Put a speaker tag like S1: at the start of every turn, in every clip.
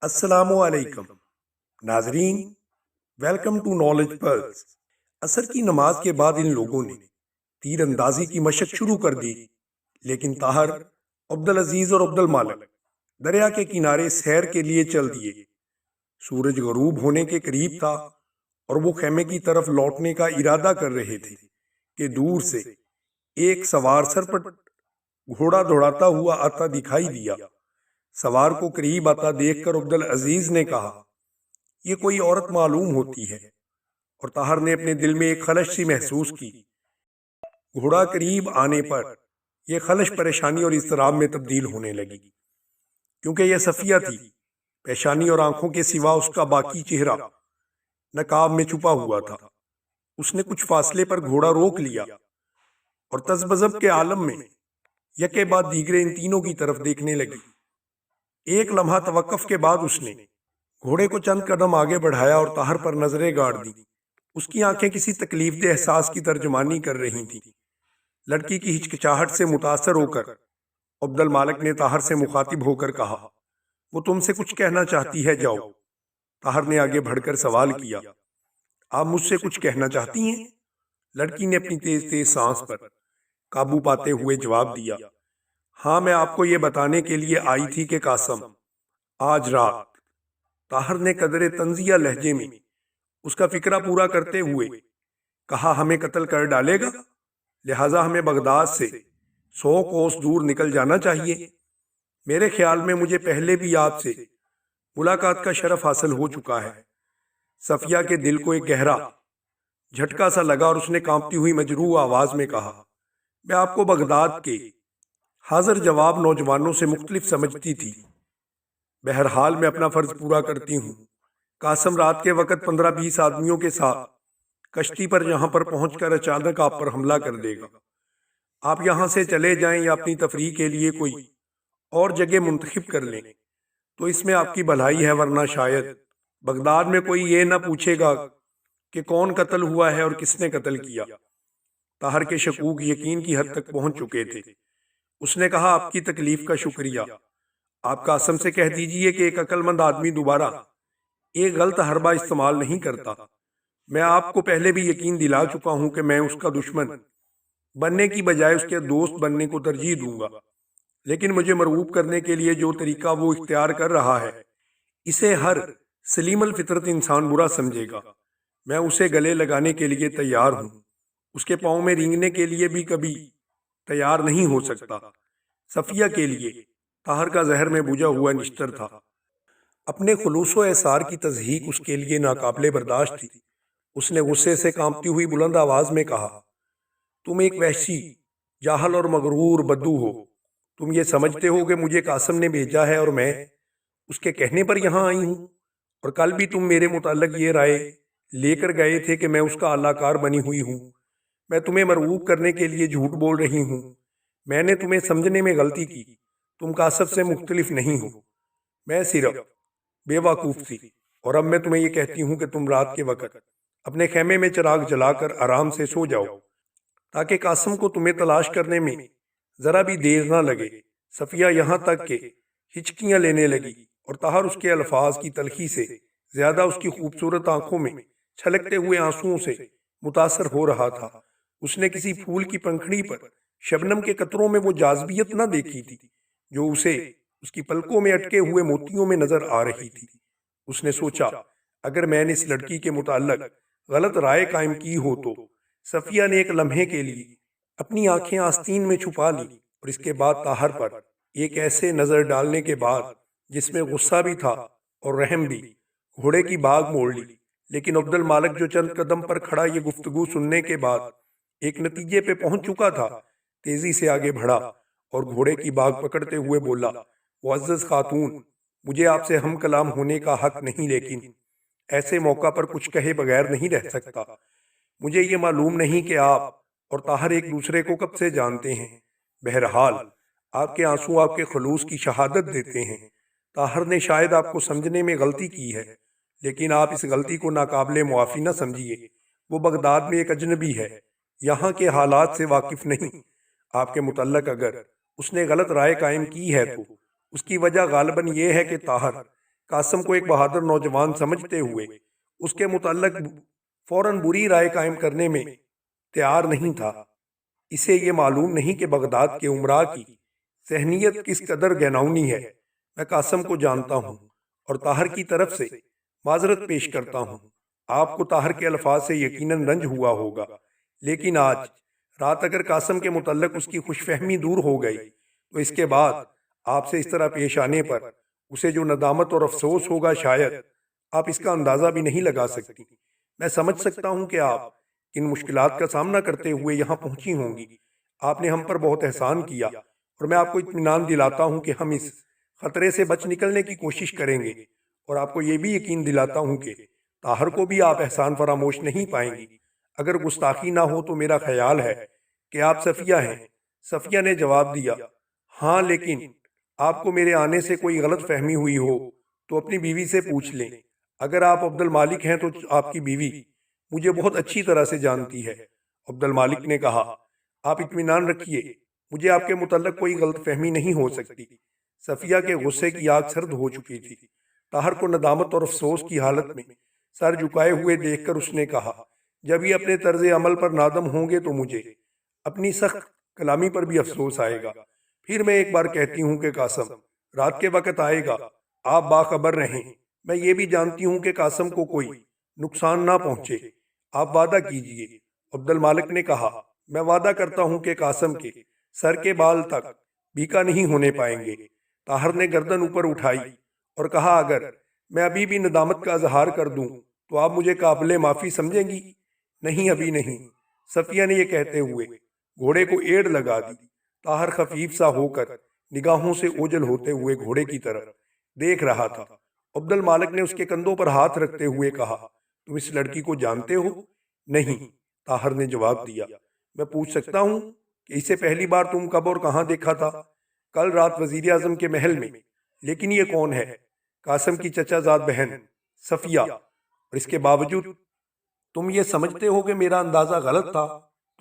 S1: अस्सलाम वालेकुम नाजरीन, वेलकम टू नॉलेज पल्स। असर की नमाज के बाद इन लोगों ने तीर अंदाजी की मशक शुरू कर दी, लेकिन ताहर, अब्दुल अजीज और अब्दुल मालिक दरिया के किनारे सैर के लिए चल दिए। सूरज गरूब होने के करीब था और वो खेमे की तरफ लौटने का इरादा कर रहे थे कि दूर से एक सवार सर पर घोड़ा दौड़ाता हुआ आता दिखाई दिया। सवार को करीब आता देखकर अब्दुल अजीज ने कहा, ये कोई औरत मालूम होती है। और ताहर ने अपने दिल में एक खलश सी महसूस की। घोड़ा करीब आने पर यह खलश परेशानी और इस्तराब में तब्दील होने लगी, क्योंकि यह सफिया थी। पेशानी और आंखों के सिवा उसका बाकी चेहरा नकाब में छुपा हुआ था। उसने कुछ फासले पर घोड़ा रोक लिया और तज़बज़ब के आलम में यके बाद दीगरे इन तीनों की तरफ देखने लगी। एक लम्हा तवक्कुफ के बाद उसने घोड़े को चंद कदम आगे बढ़ाया और ताहर पर नजरें गाड़ दी। उसकी आंखें किसी तकलीफदेह एहसास की तर्जुमानी कर रही थीं। लड़की की हिचकिचाहट से मुतासर होकर अब्दुल मालिक ने ताहर से मुखातिब होकर कहा, वो तुमसे कुछ कहना चाहती है, जाओ। ताहर ने आगे बढ़कर सवाल किया, आप मुझसे कुछ कहना चाहती हैं? लड़की ने अपनी तेज तेज सांस पर काबू पाते हुए जवाब दिया, हाँ, मैं आपको ये बताने के लिए आई थी कि कासम आज रात। ताहर ने कदरे तंजिया लहजे में उसका फिक्रा पूरा करते हुए कहा, हमें कत्ल कर डालेगा, लिहाजा हमें बगदाद से 100 कोस दूर निकल जाना चाहिए। मेरे ख्याल में मुझे पहले भी आपसे मुलाकात का शरफ हासिल हो चुका है। सफिया के दिल को एक गहरा झटका सा लगा और उसने कांपती हुई मजरूह आवाज में कहा, मैं आपको बगदाद के हाजिर जवाब नौजवानों से मुख्तलिफ समझती थी। बहरहाल मैं अपना फर्ज पूरा करती हूँ। कासम रात के वक्त 15-20 आदमियों के साथ कश्ती पर यहाँ पर पहुंचकर अचानक आप पर हमला कर देगा। आप यहाँ से चले जाएं या अपनी तफरीह के लिए कोई और जगह मुंतखब कर लें तो इसमें आपकी भलाई है, वरना शायद बगदाद में कोई ये ना पूछेगा कि कौन कत्ल हुआ है और किसने कत्ल किया। ताहर के शकूक यकीन की हद तक पहुंच चुके थे। उसने कहा, आपकी तकलीफ का शुक्रिया। आप कासम से कह दीजिए कि एक अक्लमंद आदमी दोबारा एक गलत हरबा इस्तेमाल नहीं करता। मैं आपको पहले भी यकीन दिला चुका हूं कि मैं उसका दुश्मन बनने की बजाय उसके दोस्त बनने को तरजीह दूंगा, लेकिन मुझे मरगूब करने के लिए जो तरीका वो इख्तियार कर रहा है, इसे हर सलीमल फितरत इंसान बुरा समझेगा। मैं उसे गले लगाने के लिए तैयार हूँ, उसके पाँव में रेंगने के लिए भी कभी तैयार नहीं हो सकता। सफिया के लिए ताहर का जहर में बुझा हुआ निश्तर था। अपने खुलूसो एसार की तज़हीक उसके लिए नाकाबिले बर्दाश्त थी। उसने गुस्से से कांपती हुई बुलंद आवाज में कहा, तुम एक वहशी, जाहल और मगरूर बद्दू हो। तुम ये समझते हो कि मुझे कासम ने भेजा है और मैं उसके कहने पर यहाँ आई हूँ। और कल भी तुम मेरे मुताल्लिक ये राय लेकर गए थे कि मैं उसका अल्लाहकार बनी हुई हूँ। मैं तुम्हें मरगूब करने के लिए झूठ बोल रही हूँ। मैंने तुम्हें समझने में गलती की। तुम कासम से मुख्तलिफ नहीं हो। मैं सिर्फ बेवकूफ़ थी। और अब मैं तुम्हें ये कहती हूँ कि तुम रात के वक्त अपने खेमे में चिराग जलाकर आराम से सो जाओ, ताकि कासम को तुम्हें तलाश करने में जरा भी देर ना लगे। सफिया यहाँ तक के हिचकियाँ लेने लगी और ताहर उसके अल्फाज की तलखी से ज्यादा उसकी खूबसूरत आंखों में छलकते हुए आंसुओं से मुतासर हो रहा था। उसने किसी फूल की पंखड़ी पर शबनम के कतरों में वो जाज़बियत न देखी थी जो उसे उसकी पलकों में अटके हुए मोतियों में नजर आ रही थी। उसने सोचा, अगर मैंने इस लड़की के मुताल्लिक गलत राय कायम की हो तो। सफिया ने एक लम्हे के लिए अपनी आंखें आस्तीन में छुपा ली और इसके बाद ताहर पर एक ऐसे नजर डालने के बाद जिसमें गुस्सा भी था और रहम भी, घोड़े की बाग मोड़ ली। लेकिन अब्दुल मालिक जो चंद कदम पर खड़ा ये गुफ्तगू सुनने के बाद एक नतीजे पे पहुंच चुका था, तेजी से आगे बढ़ा और घोड़े की बाग पकड़ते हुए बोला, मुअज़्ज़ज़ खातून, मुझे आपसे हम कलाम होने का हक नहीं, लेकिन ऐसे मौका पर कुछ कहे बगैर नहीं रह सकता। मुझे ये मालूम नहीं कि आप और ताहर एक दूसरे को कब से जानते हैं। बहरहाल आपके आंसू आपके खलूस की शहादत देते हैं। ताहर ने शायद आपको समझने में गलती की है, लेकिन आप इस गलती को नाकाबिले मुआफ़ी न समझिए। वो बगदाद में एक अजनबी है, यहाँ के हालात से वाकिफ नहीं। आपके मुतल्लक अगर उसने गलत राय कायम की है तो उसकी वजह गालिबन ये है कि ताहर قاسم کو ایک بہادر نوجوان سمجھتے ہوئے اس کے متعلق فوراً بری رائے قائم کرنے میں تیار نہیں تھا۔ اسے یہ معلوم نہیں کہ بغداد کے امراء کی ذہنیت کس قدر گھناؤنی ہے۔ میں قاسم کو جانتا ہوں اور طاہر کی طرف سے معذرت پیش کرتا ہوں۔ آپ کو طاہر کے الفاظ سے یقیناً رنج ہوا ہوگا، لیکن آج رات اگر قاسم کے متعلق اس کی خوش فہمی دور ہو گئی تو اس کے بعد آپ سے اس طرح پیش آنے پر اسے جو ندامت اور افسوس ہوگا شاید آپ اس کا اندازہ بھی نہیں لگا سکتی۔ میں سمجھ سکتا ہوں کہ آپ کن مشکلات کا سامنا کرتے ہوئے یہاں پہنچی ہوں گی۔ آپ نے ہم پر بہت احسان کیا اور میں آپ کو اطمینان دلاتا ہوں کہ ہم اس خطرے سے بچ نکلنے کی کوشش کریں گے، اور آپ کو یہ بھی یقین دلاتا ہوں کہ طاہر کو بھی آپ احسان فراموش نہیں پائیں گی۔ اگر گستاخی نہ ہو تو میرا خیال ہے کہ آپ صفیہ ہیں۔ صفیہ نے جواب دیا، ہاں، لیکن آپ کو میرے آنے سے کوئی غلط فہمی ہوئی ہو تو اپنی بیوی سے پوچھ لیں۔ اگر آپ عبد المالک ہیں تو آپ کی بیوی مجھے بہت اچھی طرح سے جانتی ہے۔ عبد المالک نے کہا، آپ اطمینان رکھیے، مجھے آپ کے متعلق کوئی غلط فہمی نہیں ہو سکتی۔ صفیہ کے غصے کی آگ سرد ہو چکی تھی۔ طاہر کو ندامت اور افسوس کی حالت میں سر جھکائے ہوئے دیکھ کر اس نے کہا، جب یہ اپنے طرز عمل پر نادم ہوں گے تو مجھے اپنی سخت کلامی پر بھی افسوس آئے گا۔ پھر میں ایک بار کہتی ہوں کہ قاسم رات کے وقت آئے گا، آپ باخبر رہیں۔ میں یہ بھی جانتی ہوں کہ قاسم کو کوئی نقصان نہ پہنچے۔ آپ وعدہ کیجئے۔ عبد المالک نے کہا، میں وعدہ کرتا ہوں کہ قاسم کے سر کے بال تک بیکا نہیں ہونے پائیں گے۔ طاہر نے گردن اوپر اٹھائی اور کہا، اگر میں ابھی بھی ندامت کا اظہار کر دوں تو آپ مجھے قابل معافی سمجھیں گی؟ نہیں، ابھی نہیں۔ صفیہ نے یہ کہتے ہوئے گھوڑے کو ایڑ لگا دی۔ طاہر خفیف سا ہو کر نگاہوں سے اوجھل ہوتے ہوئے گھوڑے کی طرف دیکھ رہا تھا۔ عبد المالک نے اس کے کندھوں پر ہاتھ رکھتے ہوئے کہا، تم اس لڑکی کو جانتے ہو؟ نہیں، طاہر نے جواب دیا۔ میں پوچھ سکتا ہوں کہ اسے پہلی بار تم کب اور کہاں دیکھا تھا؟ کل رات وزیر اعظم کے محل میں۔ لیکن یہ کون ہے؟ قاسم کی چچا زاد بہن صفیہ۔ اور اس کے باوجود تم یہ سمجھتے ہو کہ میرا اندازہ غلط تھا؟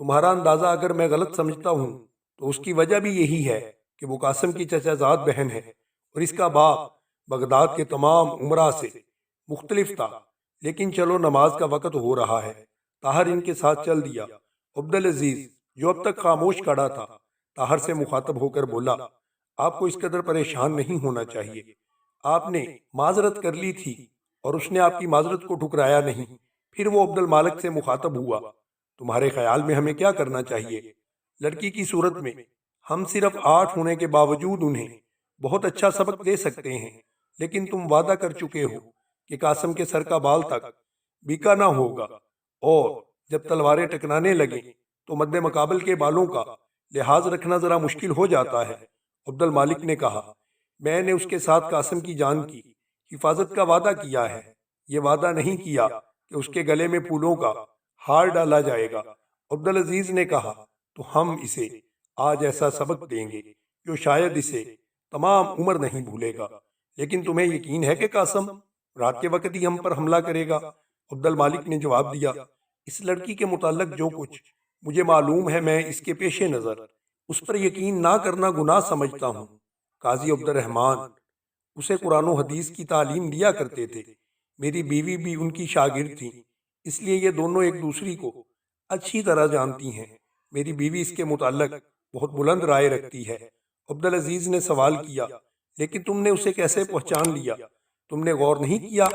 S1: تمہارا اندازہ اگر میں غلط سمجھتا ہوں تو اس کی وجہ بھی یہی ہے کہ وہ قاسم کی چچا زاد بہن ہے اور اس کا باپ بغداد کے تمام امراء سے مختلف تھا۔ لیکن چلو، نماز کا وقت ہو رہا ہے۔ طاہر ان کے ساتھ چل دیا۔ عبدالعزیز جو اب تک خاموش کھڑا تھا طاہر سے مخاطب ہو کر بولا، آپ کو اس قدر پریشان نہیں ہونا چاہیے۔ آپ نے معذرت کر لی تھی اور اس نے آپ کی معذرت کو ٹھکرایا نہیں۔ پھر وہ عبد المالک سے مخاطب ہوا، تمہارے خیال میں ہمیں کیا کرنا چاہیے؟ لڑکی کی صورت میں ہم صرف 8 ہونے کے باوجود انہیں بہت اچھا سبق دے سکتے ہیں، لیکن تم وعدہ کر چکے ہو کہ قاسم کے سر کا بال تک بیکا نہ ہوگا، اور جب تلواریں ٹکرانے لگیں تو مد مقابل کے بالوں کا لحاظ رکھنا ذرا مشکل ہو جاتا ہے۔ عبد المالک نے کہا، میں نے اس کے ساتھ قاسم کی جان کی حفاظت کا وعدہ کیا ہے، یہ وعدہ نہیں کیا کہ اس کے گلے میں پھولوں کا ہار ڈالا جائے گا۔ عبدالعزیز نے کہا، تو ہم اسے آج ایسا سبق دیں گے جو شاید اسے تمام عمر نہیں بھولے گا۔ لیکن تمہیں یقین ہے کہ قاسم رات کے وقت ہی ہم پر حملہ کرے گا؟ عبد المالک نے جواب دیا، اس لڑکی کے متعلق جو کچھ مجھے معلوم ہے میں اس کے پیش نظر اس پر یقین نہ کرنا گناہ سمجھتا ہوں۔ قاضی عبد الرحمن اسے قرآن و حدیث کی تعلیم دیا کرتے تھے، میری بیوی بھی ان کی شاگرد تھی، اس لیے یہ دونوں ایک دوسری کو اچھی طرح جانتی ہیں۔ میری بیوی اس کے متعلق بہت بلند رائے رکھتی ہے۔ عبدالعزیز نے سوال کیا، لیکن تم نے اسے کیسے پہچان لیا؟ تم نے غور نہیں کیا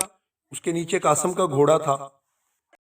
S1: اس کے نیچے قاسم کا گھوڑا تھا؟